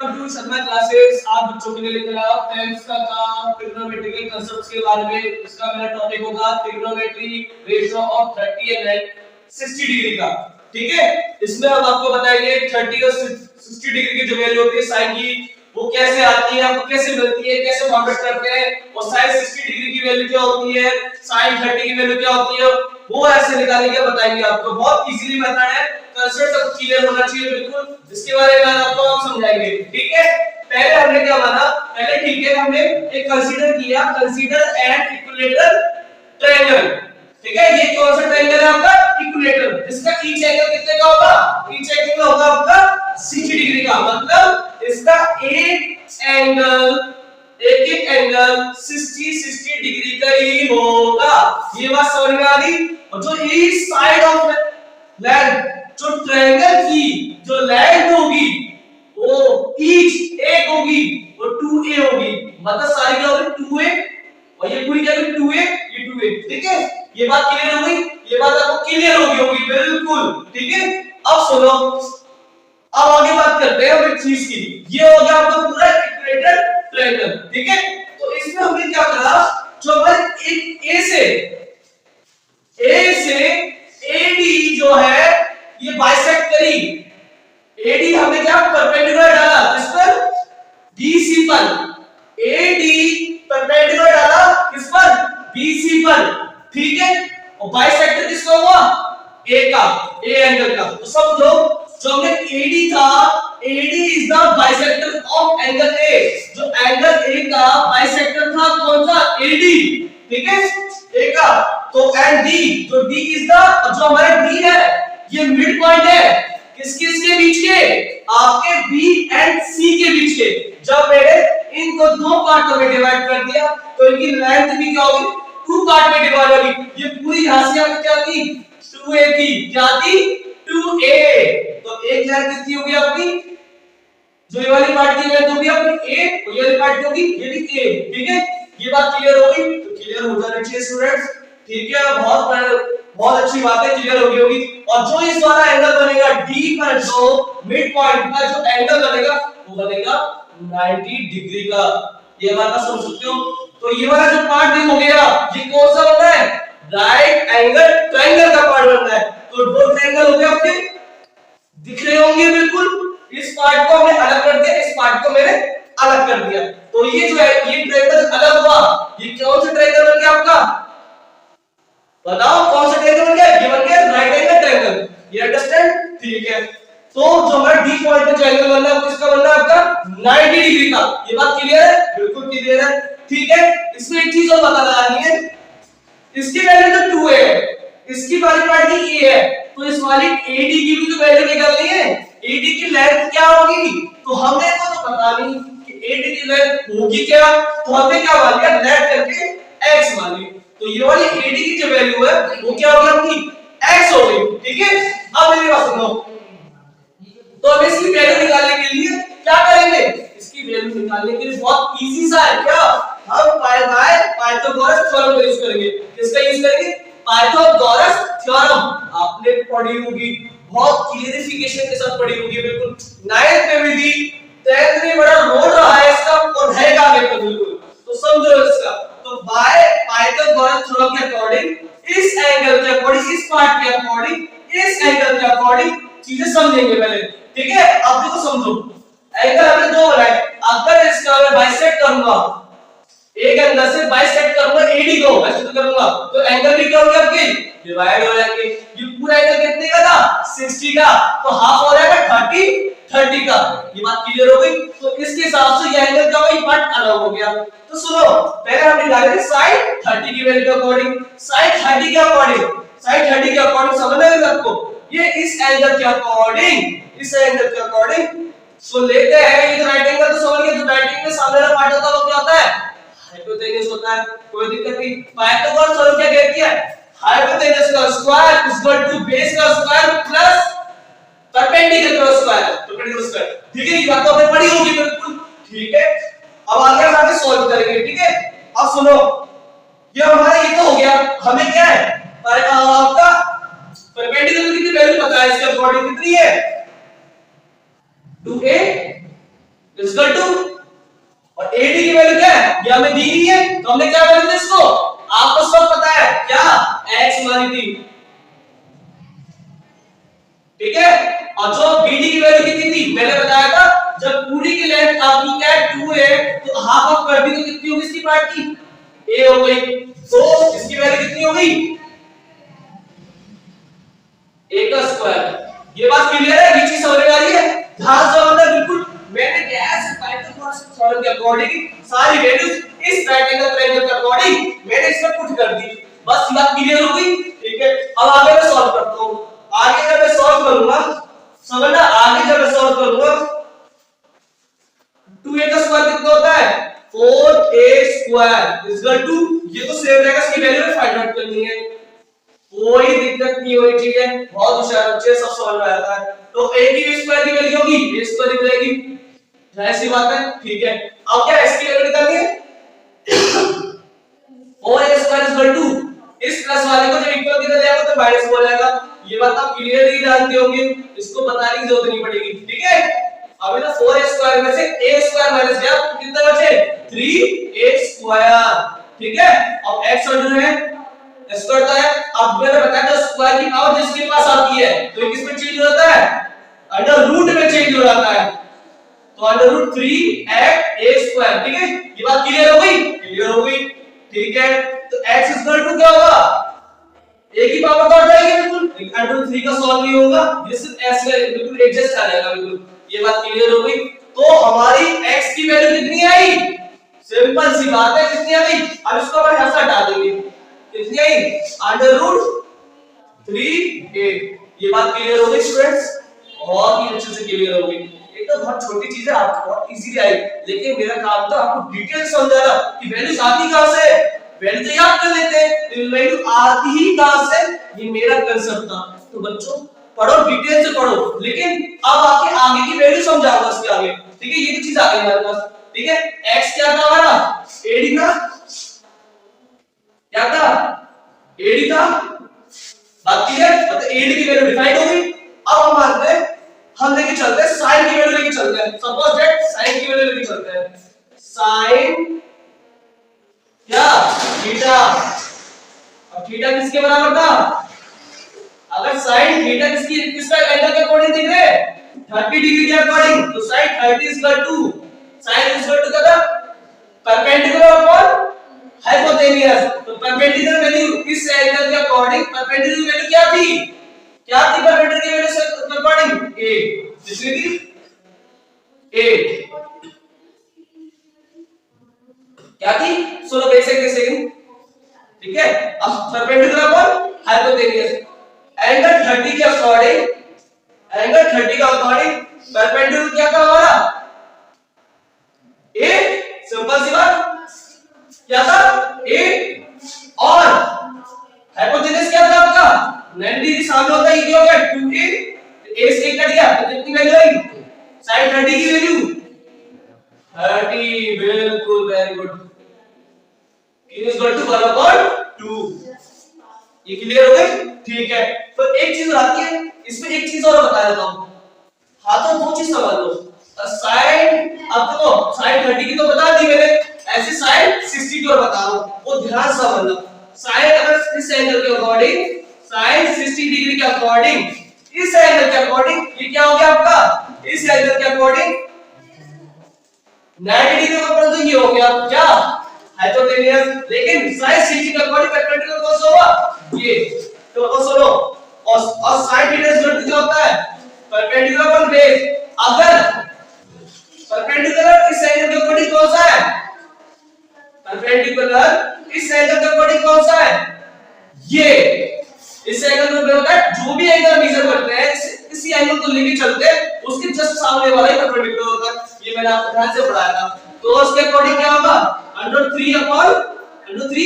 To Sharma classes आप बच्चों के लिए लेकर आया 10th का काम ट्रिग्नोमेट्रिकल कांसेप्ट्स के बारे में। इसका मेरा टॉपिक होगा trigonometry ratio of 30 and 60 degree का। ठीक है, इसमें हम आपको बताएंगे 30 और 60 डिग्री की जो वैल्यू होती है साइन की वो कैसे आती है, आपको कैसे मिलती है, कैसे फॉर्मेट करते हैं, और साइन 60 डिग्री की वैल्यू क्या होती है, साइन 30 की वैल्यू क्या होती है, वो ऐसे निकालेंगे बताएंगे आपको। बहुत इजीली मेथड है, कंसेप्ट सब क्लियर होना चाहिए बिल्कुल, जिसके बारे में आपको हम समझाएंगे। ठीक है, पहले हमने क्या माना, पहले ठीक है हमने एक कंसीडर किया, कंसीडर एन इक्विलेटरल ट्रायंगल। ठीक है, ये कौन सा ट्रायंगल है आपका, इक्विलेटरल, जिसका ईच एंगल कितने का होगा, ईच एंगल होगा आपका 60 डिग्री का, मतलब इसका एक एक एंगल 60 डिग्री का ही होगा। ये बात समझ में आ गई। और जो ईच साइड ऑफ लेंथ, जो ट्रायंगल की जो लेंथ होगी वो ईच एक होगी और 2a होगी, मतलब सारी क्या होगी 2a, और ये पूरी क्या होगी 2a, ये 2a। ठीक है, ये बात क्लियर हो गई, ये बात आपको क्लियर होगी बिल्कुल। ठीक है, अब सुनो, अब आगे बात करते हैं हम एक चीज की। ये हो गया आपका पूरा इक्विलेटरल ट्रायंगल। ठीक है, तो इसमें हमने क्या करा, जो हमारे एक ए से एडी जो है ये बाइसेक्ट करी। एडी हमने क्या परपेंडिकुलर डाला किस पर, बीसी पर। एडी परपेंडिकुलर डाला किस पर, बीसी पर। ठीक है, और बाइसेक्टर किसका हुआ, ए का, ए एंगल का। तो समझो जो हमने एडी था, AD is the bisector of angle A. जो एंगल ए का बाइसेक्टर था कौन सा, एडी। ठीक है, ए का। तो एंड डी, जो डी इज द, जो हमारा डी है ये मिड पॉइंट है किसके इसके बीच के, आपके बी एंड सी के बीच के। जब मैंने इनको दो पार्टों में डिवाइड कर दिया तो इनकी लेंथ भी क्या होगी, 2 पार्ट में डिवाइड होगी। ये पूरी राशि क्या थी, 2a थी, क्या थी 2a। तो एक लेंथ कितनी होगी आपकी, जो ये वाली पार्ट की लेंथ होगी आपकी a, और ये वाली पार्ट होगी ये भी a। ठीक है, ये बात क्लियर हो गई, तो क्लियर हो जाना चाहिए स्टूडेंट्स। ठीक है, बहुत अच्छी बात है, क्लियर होगी। और जो इस वाला एंगल बनेगा डी पर, जो मिड पॉइंट का जो एंगल बनेगा वो बनेगा 90 डिग्री का। ये बात आप समझ सकते हो। तो ये वाला जो पार्ट हो गया ये कौन सा बनता है, राइट एंगल ट्रायंगल का पार्ट बनता है। तो दो ट्रायंगल हो गए आपके, दिख रहे होंगे बिल्कुल। इस पार्ट को हमने अलग कर दिया, इस पार्ट को मैंने अलग कर दिया। तो ये जो है ये ट्रायंगल अलग हुआ, ये कौन सा ट्रायंगल बन गया आपका, बताओ कौन सा ट्रायंगल बन गया, ये बन गया राइट एंगल ट्रायंगल। ये अंडरस्टैंड। ठीक है, तो जो हमारा डी पॉइंट पे जो एंगल बनना है किसका बनना है आपका 90 डिग्री का। ये बात क्लियर है, बिल्कुल क्लियर है। ठीक है, इसमें एक चीज और पता लगानी है, इसकी वैल्यू तो 2 है, इसकी वाली पार्ट की a है, तो इस वाली AD की भी तो वैल्यू निकालनी है। AD की लेंथ क्या होगी, तो हमें तो पता नहीं कि AD की लेंथ होगी क्या, तो हमने क्या मान लिया लेट करके x मान ली। तो ये वाली AD की जो वैल्यू है वो क्या होगी आपकी x हो गई। ठीक है, अब मेरी बात सुनो, तो हम इसकी वैल्यू निकालने के लिए क्या करेंगे, इसकी वैल्यू निकालने के लिए बहुत इजी सा है, क्या हम पाइथागोरस थ्योरम का यूज करेंगे। किसका यूज करेंगे, पाइथागोरस थ्योरम। आपने पढ़ी होगी, बहुत क्लियरिफिकेशन के साथ पढ़ी होगी बिल्कुल, 9th में भी थी, 10th में बड़ा रोल रहा है इसका और रहेगा आगे तक बिल्कुल। तो समझो इसका, तो बाय पाइथागोरस थ्योरम के अकॉर्डिंग इस एंगल के अकॉर्डिंग, इस पार्ट के अकॉर्डिंग, इस एंगल के अकॉर्डिंग चीजें समझेंगे पहले। ठीक है, अब देखो समझो, एंगल हमने दो बनाए, अगर इसका मैं बाइसेक्ट करूंगा, एक एंगल से बाइसेक्ट करूंगा एडी को बाइसेक्ट करूंगा, तो एंगल भी क्या होगा आपके डिवाइड हो जाएंगे। ये पूरा एंगल कितने का था 60 का, तो हाफ हो जाएगा 30 का। ये बात क्लियर हो गई। तो इसके हिसाब से ये एंगल क्या होगा, ये पार्ट अलग हो गया। तो सुनो, पहले हम निकालेंगे sin 30 की वैल्यू के अकॉर्डिंग, sin 30 के अकॉर्डिंग, sin 30 के अकॉर्डिंग समझ में आपको, ये इस एंगल के अकॉर्डिंग, इस एंगल के अकॉर्डिंग सो लेते हैं। ये राइट एंगल तो समझ गए, जो राइट एंगल में सामने वाला पार्ट होता है वो क्या होता है, हाइपोटेनस होता है, कोई दिक्कत नहीं। पाइथागोरस थ्योरम क्या कहती है, हाइपोटेनस का square is equal to base का स्क्वायर प्लस परपेंडिकुलर का स्क्वायर, परपेंडिकुलर स्क्वायर। ठीक है, ये बात तो आपने पढ़ी होगी बिल्कुल। ठीक है, अब आगे हम आगे सॉल्व करेंगे। ठीक है, अब सुनो, ये हमारा ये तो हो गया, हमें क्या है आपका परपेंडिकुलर की वैल्यू पता है, इसके अकॉर्डिंग कितनी है 2a इज इक्वल टू, और AD की वैल्यू क्या है ये हमें दी गई है, तो हमने क्या वैल्यू दी इसको, आपको सब पता है क्या, x मानी थी, ठीक है। और जो BD की वैल्यू कितनी थी मैंने बताया था, जब पूरी की लेंथ आपकी क्या 2 है तो हाफ ऑफ कर दी तो कितनी होगी इसकी पार्ट की, a हो गई, तो इसकी वैल्यू कितनी हो गई, a का स्क्वायर। ये बात क्लियर है, ये चीज समझ में आ रही है, ध्यान से समझना बिल्कुल। मैंने गैस पाइथागोरस थ्योरम के अकॉर्डिंग सारी वैल्यूज इस राइट एंगल ट्रायंगल के अकॉर्डिंग मैंने इसमें पुट कर दी, बस ये बात क्लियर हो गई, ठीक है। अब आगे मैं सॉल्व करता हूं, आगे जब मैं सॉल्व करूंगा समझना, आगे जब मैं सॉल्व करूंगा 2a का स्क्वायर कितना होता है 4a square is equal to, ये तो सेम रहेगा, इसकी वैल्यू में फाइंड आउट करनी है, कोई दिक्कत नहीं होनी चाहिए, बहुत होशियार बच्चे सब समझ में आता है। तो a की स्क्वायर की वैल्यू होगी a स्क्वायर हो जाएगी, ऐसी बात है, ठीक है। अब क्या इसकी वैल्यू निकालनी है 4a square is equal to, इस प्लस वाले को जब इक्वल किया जाएगा तो माइनस हो जाएगा, ये बात आप क्लियरली जानते होंगे, इसको बताने की जरूरत नहीं पड़ेगी, ठीक है। अभी तो 4a स्क्वायर में से a स्क्वायर माइनस गया तो कितना बचे 3a स्क्वायर, ठीक है। अब x अंडर है स्क्वायर होता है, अब मैंने बताया था स्क्वायर की पावर जिसके पास आती है तो ये किस में चेंज हो जाता है, अंडर रूट में चेंज हो जाता है, तो अंडर रूट 3a स्क्वायर, ठीक है। ये बात क्लियर हो गई, क्लियर हो गई, ठीक है। तो x इक्वल टू क्या होगा, a की पावर बढ़ जाएगी बिल्कुल, अंडर रूट 3 का सॉल्व नहीं होगा, ये सिर्फ s में बिल्कुल एडजस्ट आ जाएगा बिल्कुल, ये बात क्लियर हो गई। तो हमारी x की वैल्यू कितनी आई, सिंपल सी बात है, कितनी आई, अब इसको अपन यहां से हटा देंगे, कितनी आई अंडर रूट 3a, ये बात क्लियर हो गई स्टूडेंट्स, बहुत ही अच्छे से क्लियर हो गई। एक तो बहुत छोटी चीज है, आपको बहुत इजीली आई, लेकिन मेरा काम था आपको डिटेल समझाना कि वैल्यूज आती कहां से, वैल्यू तो याद कर लेते हैं, वैल्यू आती ही कहां से, ये मेरा कंसेप्ट था। तो बच्चों पढ़ो, डिटेल से पढ़ो, लेकिन अब आगे की वैल्यू समझाऊंगा इसके आगे, ठीक है। ये चीज आ गई हमारे पास, ठीक है। x क्या था हमारा, AD था, क्या था AD था, बात क्लियर, मतलब AD की वैल्यू डिफाइन हो गई। अब हम आते हैं, हम लेके चलते हैं साइन की वैल्यू लेके चलते हैं, सपोज दैट साइन की वैल्यू लेके चलते हैं, साइन क्या थीटा, अब थीटा किसके बराबर था, अगर साइन थीटा किसका एंगल के अकॉर्डिंग दिख रहे हैं 30 डिग्री के अकॉर्डिंग, तो sine 30 is equal to, sine is equal to क्या था परपेंडिकुलर अपॉन हाइपोटेन्यूस, तो परपेंडिकुलर वैल्यू इस एंगल के अकॉर्डिंग परपेंडिकुलर वैल्यू क्या थी, क्या थी परपेंडिकुलर वैल्यू से अकॉर्डिंग a, कितनी थी 8, क्या थी, सुनो बेसिक सेकंड, ठीक है। अब परपेंडिकुलर अपॉन हाइपोटेन्यूस, एंगल 30 के अकॉर्डिंग, एंगल 30 का अकॉर्डिंग परपेंडिकुलर क्या था हमारा a, सिंपल सी बात, क्या था a, और हाइपोटेन्यूस क्या था आपका 90 डिग्री सामने होता है, ये क्या हो गया 2a, a से कट गया तो कितनी वैल्यू आई sin 30 की वैल्यू 30, बिल्कुल very good, is equal to 1/2, ये क्लियर हो गई, ठीक है। तो एक चीज आती है इसमें, एक चीज और बता देता हूं, हाँ तो दो चीज समझ लो, साइन अब देखो साइन 30 की तो बता दी मैंने, ऐसे साइन 60 की और बता रहा हूं, वो ध्यान से समझना। साइन अगर इस एंगल के अकॉर्डिंग, साइन 60 डिग्री के अकॉर्डिंग, इस एंगल के अकॉर्डिंग ये क्या हो गया आपका, इस एंगल के अकॉर्डिंग 90 डिग्री के ऊपर, तो ये हो गया क्या हाइपोटेन्यूस, लेकिन साइन 60 के अकॉर्डिंग परपेंडिकुलर कौन सा होगा ये, तो वो सुनो, और sine theta is equal to क्या होता है परपेंडिकुलर अपॉन बेस, अगर परपेंडिकुलर इस एंगल के अकॉर्डिंग कौन सा है, परपेंडिकुलर इस एंगल के अकॉर्डिंग कौन सा है ये, इस एंगल में होता है जो भी एंगल मेजर करते हैं इसी एंगल को लेके चलते हैं, उसके जस्ट सामने वाला ही परपेंडिकुलर होता है, ये मैंने आपको ध्यान से पढ़ाया था। तो उसके अकॉर्डिंग क्या होगा √3 अपॉन √3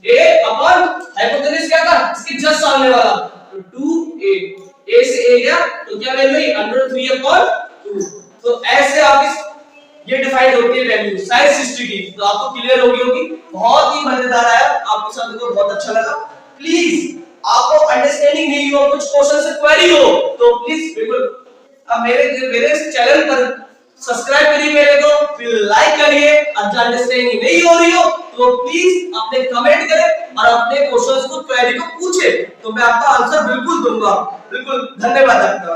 a अपॉन हाइपोटेन्यूस क्या था इसके जस्ट सामने वाला, तो 2a, a से a गया तो क्या वैल्यू आई √3 अपॉन 2, तो ऐसे आप इस ये डिफाइंड होती है वैल्यू sin 60 की, तो आपको क्लियर होगी, बहुत ही मजेदार आया आपके साथ, को बहुत अच्छा लगा। प्लीज आपको अंडरस्टैंडिंग नहीं हो, कुछ क्वेश्चन से क्वेरी हो तो प्लीज बिल्कुल अब मेरे चैनल पर सब्सक्राइब करिए मेरे को, फिर लाइक करिए। अब अंडरस्टैंडिंग नहीं हो रही हो तो प्लीज अपने कमेंट करें और अपने क्वेश्चंस को क्वेरी को पूछे, तो मैं आपका आंसर बिल्कुल दूंगा। बिल्कुल, धन्यवाद आपका।